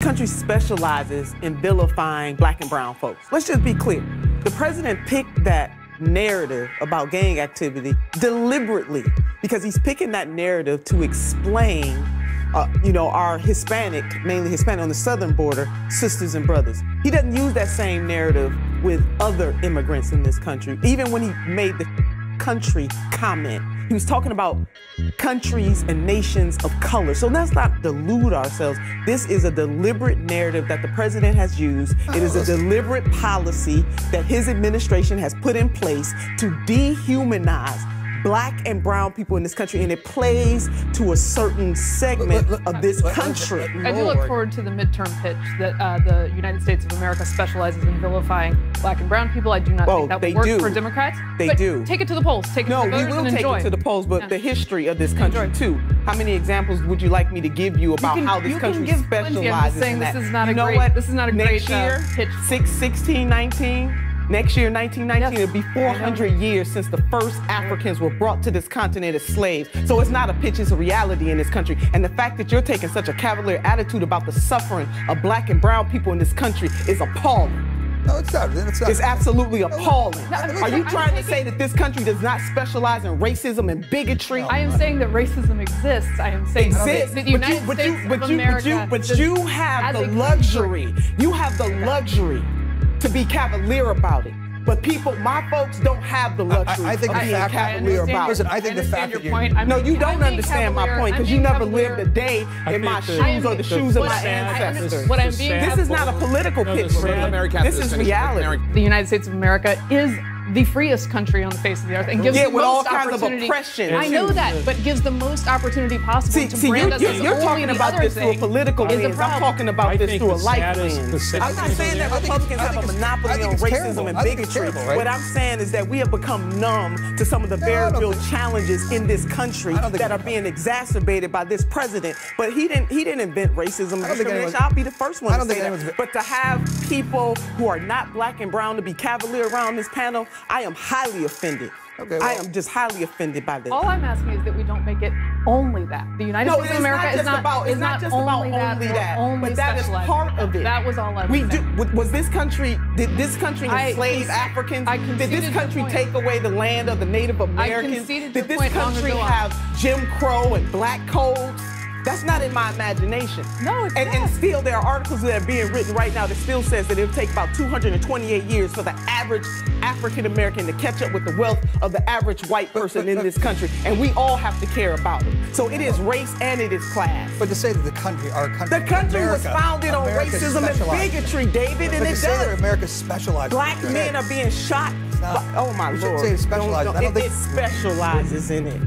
Country specializes in vilifying black and brown folks. Let's just be clear. The president picked that narrative about gang activity deliberately because he's picking that narrative to explain, our Hispanic, mainly Hispanic on the southern border, sisters and brothers. He doesn't use that same narrative with other immigrants in this country. Even when he made the country comment, he was talking about countries and nations of color. So let's not delude ourselves. This is a deliberate narrative that the president has used. It is a deliberate policy that his administration has put in place to dehumanize black and brown people in this country, and it plays to a certain segment of this country. I do look forward to the midterm pitch that the United States of America specializes in vilifying black and brown people. I do not think that would work for Democrats. They do. Take it to the polls. Take it to the voters and enjoy. No, we will take it to the polls, but the history of this country, too. How many examples would you like me to give you about how this country specializes in that? This is not a great, this is not a great pitch. 1619. Next year, 1919, it'll be 400 years since the first Africans were brought to this continent as slaves. So it's not a pitch, it's a reality in this country. And the fact that you're taking such a cavalier attitude about the suffering of black and brown people in this country is appalling. No, it's not. It's absolutely appalling. Are you trying to say that this country does not specialize in racism and bigotry? I am saying that racism exists. I am saying that the United States of America but you have the luxury. You have the luxury to be cavalier about it. But people, my folks, don't have the luxury of being cavalier about it. Listen, I think the fact that you don't understand my point because you never lived a day in my shoes or the shoes of my ancestors. This is not a political pitch, this is reality. The United States of America is the freest country on the face of the earth and gives the with all most kinds of opportunity. oppression. I know that, but gives the most opportunity possible to brand us as you're talking about this through a political lens. I'm talking about this through a life lens. I'm not saying that Republicans have a monopoly on racism and bigotry. What I'm saying is that we have become numb to some of the very real challenges in this country that are being exacerbated by this president. But he didn't invent racism and discrimination. I'll be the first one to say that. But to have people who are not black and brown to be cavalier around this panel, I am highly offended. I am just highly offended by this. All I'm asking is that we don't make it only that. The United States of America is not only that, but that is part of it. That was all I was saying. Did this country enslave Africans? Did this country take away the land of the Native Americans? Did this country have Jim Crow and black codes? That's not in my imagination. No, it's not. And still, there are articles that are being written right now that still says that it'll take about 228 years for the average African American to catch up with the wealth of the average white person in this country. And we all have to care about it. So it is race and it is class. But to say that our country, the country was founded on racism and bigotry, David, and it does. But to say that America specializes. Black men are being shot. Oh my Lord. You shouldn't say it specializes. It specializes in it.